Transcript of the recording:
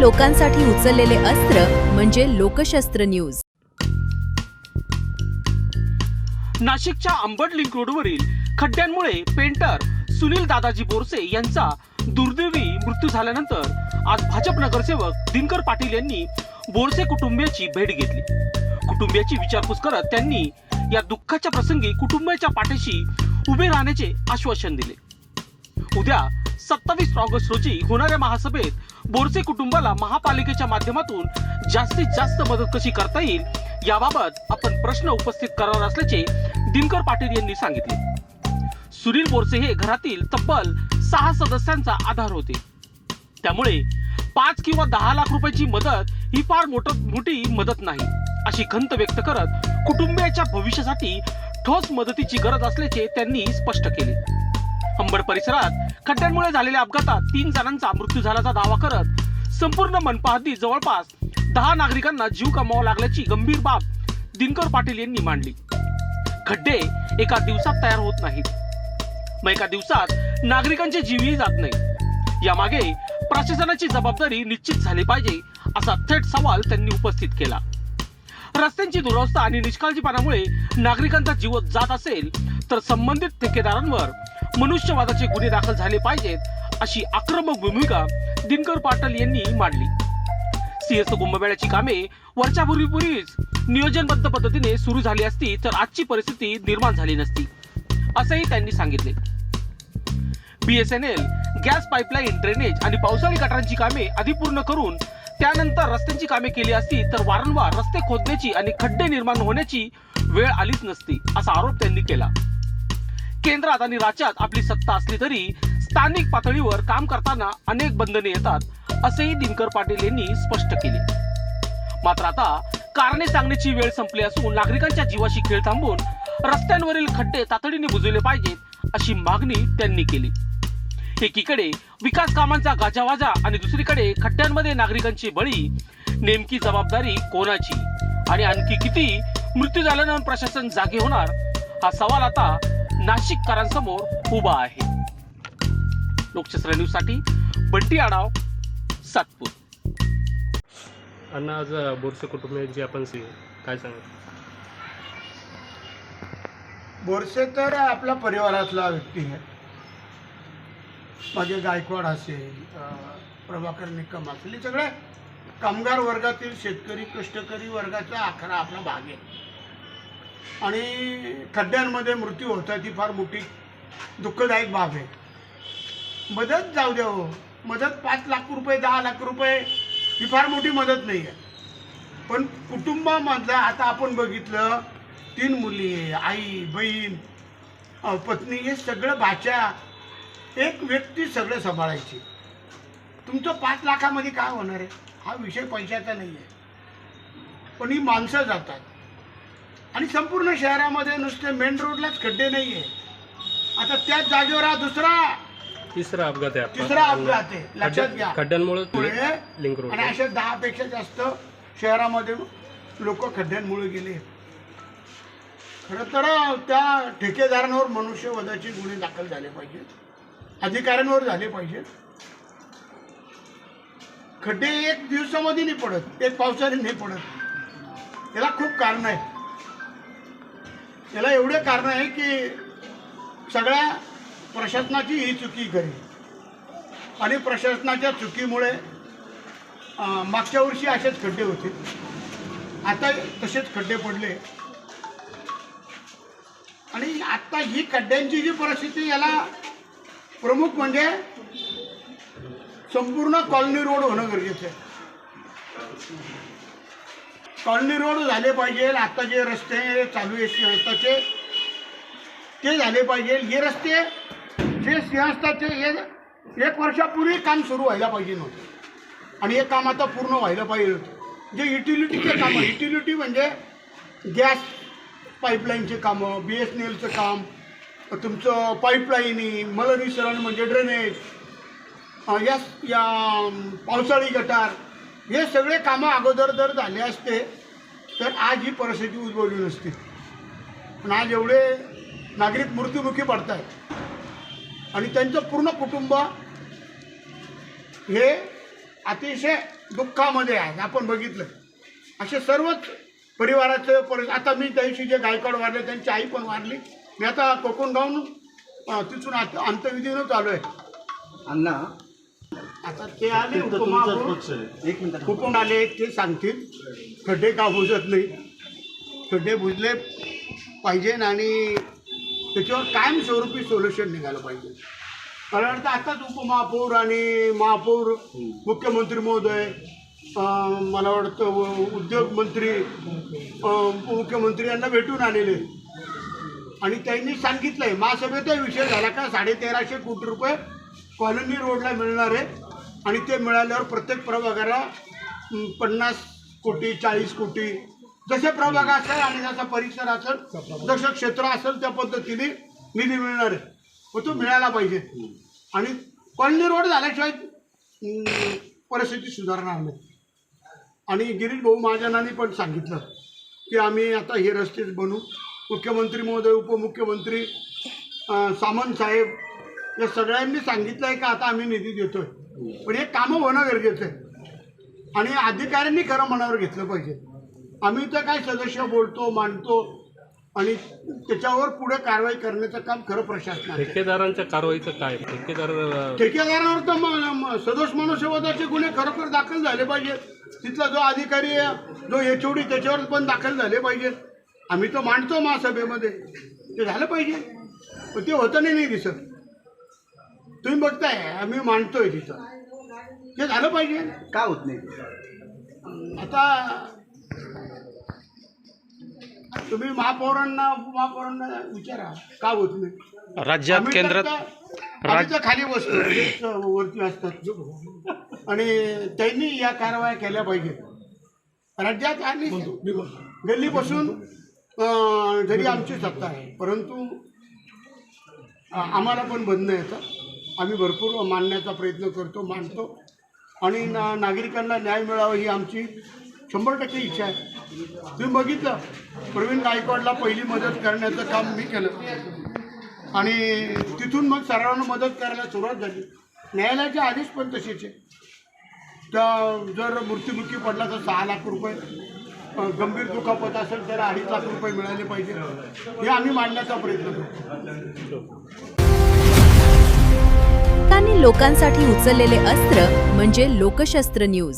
लोकांसाठी उचललेले अस्त्र म्हणजे लोकशस्त्र न्यूज। नाशिकच्या अंबड लिंक रोडवरील खड्ड्यांमुळे पेंटर सुनील दादाजी बोरसे यांचा दुर्दैवी मृत्यू झाल्यानंतर आज भाजप नगरसेवक दिनकर पाटील यांनी बोरसे कुटुंबियाची भेट घेतली। कुटुंबियाची विचारपूस करत त्यांनी या दुःखाच्या प्रसंगी कुटुंबाच्या पाठीशी उभे राहण्याचे आश्वासन दिले। उद्या 27 ऑगस्ट रोजी होणाऱ्या महासभेत बोरसे कुटुंबाला महापालिकेच्या माध्यमातून जास्तीत जास्त मदत कशी करता येईल याबाबत आपण प्रश्न उपस्थित करणार असल्याचे दिनकर पाटील यांनी सांगितले। सुनील बोरसे हे घरातील तब्बल 6 सदस्यांचा आधार होते, त्यामुळे 5 किंवा 10 लाख रुपयाची मदत ही फार मोठी मदत नाही अशी खंत व्यक्त करत कुटुंबियाच्या भविष्यासाठी ठोस मदतीची गरज असल्याचे त्यांनी स्पष्ट केले। अंबड परिसरात खड्ड्यांमुळे झालेल्या अपघातात 3 जणांचा मृत्यू झाल्याचा दावा करत संपूर्ण मनपा हद्दीत जवळपास 10 नागरिकांना जीव गमवावा लागल्याची गंभीर बाब दिनकर पाटील यांनी मांडली। खड्डे एका दिवसात तयार होत नाहीत, मग एका दिवसात नागरिकांचे जीवही जात नाही। यामागे प्रशासनाची जबाबदारी निश्चित झाली पाहिजे असा थेट सवाल त्यांनी उपस्थित केला। रस्त्यांची दुरवस्था आणि निष्काळजीपणामुळे नागरिकांचा जीव जात असेल तर संबंधित ठेकेदारांवर मनुष्यवादाचे गुन्हे दाखल झाले पाहिजेत अशी आक्रमक भूमिका दिनकर पाटील यांनी मांडली। सिंहस्थ कुंभमेळ्याची कामे वर्षापूर्वीच नियोजनबद्ध पद्धतीने सुरू झाली असती तर आजची परिस्थिती निर्माण झाली नसती असंही त्यांनी सांगितले। BSNL गॅस पाईपलाईन, ड्रेनेज आणि पावसाळी गटारांची कामे आधी पूर्ण करून त्यानंतर रस्त्यांची कामे केली असती तर वारंवार रस्ते खोदण्याची आणि खड्डे निर्माण होण्याची वेळ आलीच नसती असा आरोप त्यांनी केला। केंद्रात आणि राज्यात आपली सत्ता असली तरी स्थानिक पातळीवर काम करताना अनेक बंधने येतात असेही दिनकर पाटील यांनी स्पष्ट केले। मात्र आता कारणे सांगण्याची वेळ संपली असून नागरिकांच्या जीवाशी खेळ थांबून रस्त्यांवरील खड्डे तातडीने बुजवले पाहिजेत अशी मागणी त्यांनी केली। एकीकडे विकास कामांचा गाजावाजा आणि दुसरीकडे खड्ड्यांमध्ये नागरिकांची बळी, नेमकी जबाबदारी कोणाची आणि आणखी किती मृत्यू झाल्यानंतर प्रशासन जागे होणार हा सवाल आता नाशिककरांसमोर उभा आहे। लोकशस्त्र न्यूज साठी बंटी आडाव, सातपूर। अण्णा, आज बोरसे कुटुंबियांची आपण काय सांगा? बोरसे तर आपला परिवारातला व्यक्ती आहे। माझे गायकवाड असेल, प्रभाकर निकम असेल, सगळे कामगार वर्गातील शेतकरी कष्टकरी वर्गाचा आखरा आपला भाग आहे आणि खड्ड्यांमध्ये मृत्यू होतात ही फार मोठी दुःखदायक बाब आहे। मदत जाऊ द्या हो, मदत 5 लाख रुपये 10 लाख रुपये ही फार मोठी मदत नाही आहे, पण कुटुंबामधला आता आपण बघितलं 3 मुली, आई, बहीण, पत्नी, हे सगळं भाच्या, एक व्यक्ती सगळं सांभाळायची। तुमचं 5 लाखामध्ये काय होणार आहे? हा विषय पैशाचा नाही आहे, पण ही माणसं जातात आणि संपूर्ण शहरामध्ये नुसते मेन रोडलाच खड्डे नाही आहे। आता त्याच जागेवर हा तिसरा अपघात आहे, लक्षात घ्या। खड्ड्यांमुळे लिंक रोड आणि अशा 10 पेक्षा जास्त शहरामध्ये लोक खड्ड्यांमुळे गेले। खरं तर त्या ठेकेदारांवर मनुष्यवधाचे गुन्हे दाखल झाले पाहिजेत, अधिकाऱ्यांवर झाले पाहिजेत। खड्डे एक दिवसामध्ये नाही पडत, एक पावसाने नाही पडत, याला खूप कारण आहे। याला एवढे कारण आहे की सगळ्या प्रशासनाची ही चुकी करी आणि प्रशासनाच्या चुकीमुळे मागच्या वर्षी असेच खड्डे होते, आता तसेच खड्डे पडले आणि आता ही खड्ड्यांची जी परिस्थिती, याला प्रमुख म्हणजे संपूर्ण कॉलनी रोड होणं गरजेचं आहे। कॉलनी रोड झाले पाहिजे। आता जे रस्ते चालू आहेत सिंहस्थाचे ते झाले पाहिजे। हे रस्ते जे सिंहस्थाचे हे 1 वर्षापूर्वी काम सुरू व्हायला पाहिजे नव्हतं आणि हे काम आता पूर्ण व्हायला पाहिजे होतं। जे युटिलिटीचे कामं, युटिलिटी म्हणजे गॅस पाईपलाईनचे कामं, BSNLचं काम, तुमचं पाईपलाईनिंग, मलनिसरण म्हणजे ड्रेनेज, या पावसाळी गटार, हे सगळे कामं अगोदर जर झाले असते तर आज ही परिस्थिती उद्भवली नसती। पण आज एवढे नागरिक मृत्युमुखी पडत आहेत आणि त्यांचं पूर्ण कुटुंब हे अतिशय दुःखामध्ये आहे, आपण बघितलं. असे सर्वच परिवाराचं आता मी त्या दिवशी जे गायकवाड वारले त्यांची आई पण वारली. मी आता कोकणगावून तिथून अंत्यविधीनं चालू आहे. अण्णा आता ते आले उपमा आले, ते सांगतील खड्डे का बुजत नाही, खड्डे बुजले पाहिजे आणि त्याच्यावर कायमस्वरूपी सोल्युशन निघालं पाहिजे. मला वाटतं आताच उपमहापौर आणि महापौर, मुख्यमंत्री महोदय, मला वाटतं उद्योग मंत्री, उपमुख्यमंत्री यांना भेटून आलेले आणि त्यांनी सांगितलंय महासभेचा विषय झाला का 1350 कोटी रुपये कॉलनी रोडला मिळणार आहे आणि ते मिळाल्यावर प्रत्येक प्रभागाला 50 कोटी 40 कोटी जसे प्रभाग असेल आणि जसा परिसर असेल जसं क्षेत्र असेल त्या पद्धतीने निधी मिळणार आहे. व तो मिळाला पाहिजे आणि कॉलनी रोड झाल्याशिवाय परिस्थिती सुधारणार नाही. आणि गिरीश भाऊ महाजनांनी पण सांगितलं की आम्ही आता हे रस्तेच बनवू. मुख्यमंत्री महोदय, उपमुख्यमंत्री, सामंत साहेब या सगळ्यांनी सांगितलं आहे का आता आम्ही निधी देतोय, पण हे कामं होणं गरजेचं आहे आणि अधिकाऱ्यांनी खरं मनावर घेतलं पाहिजे. आम्ही तर काय सदस्य बोलतो, मांडतो आणि त्याच्यावर पुढे कारवाई करण्याचं काम खरं प्रशासनाचं. ठेकेदारांच्या कारवाईचं काय? ठेकेदारांवर तर सदोष मनुष्यवधाचे गुन्हे खरोखर दाखल झाले पाहिजे. तिथला जो अधिकारी जो HOD त्याच्यावर पण दाखल झाले पाहिजे. आम्ही तो मांडतो महासभेमध्ये, ते झालं पाहिजे, पण ते होतं नाही दिसत. तुम्ही बघताय आम्ही मांडतोय तिथं, ते झालं पाहिजे. का होत नाही? आता तुम्ही महापौरांना उपमहापौरांना विचारा का होत नाही. राज्यात केंद्रात राज्य खाली बसतो वरती असतात आणि त्यांनी या कारवाया केल्या पाहिजे. राज्यात आणि दिल्लीपासून जरी आमची सत्ता आहे परंतु आम्हाला पण बंधनं येतात. आम्ही भरपूर मांडण्याचा प्रयत्न करतो, मांडतो आणि नागरिकांना न्याय मिळावा ही आमची 100% इच्छा आहे. तुम्ही बघितलं प्रवीण गायकवाडला पहिली मदत करण्याचं काम मी केलं आणि तिथून मग सर्वांना मदत करायला सुरुवात झाली. न्यायालयाचे आदेश पण तसेच आहे. तर जर मृत्युमुखी पडला तर 6 लाख रुपये, गंभीर दुखापत असेल तर 2.5 लाख रुपये मिळाले पाहिजे, हे आम्ही मांडण्याचा प्रयत्न करतो. लोकांसाठी उचललेले अस्त्र म्हणजे लोकशास्त्र न्यूज.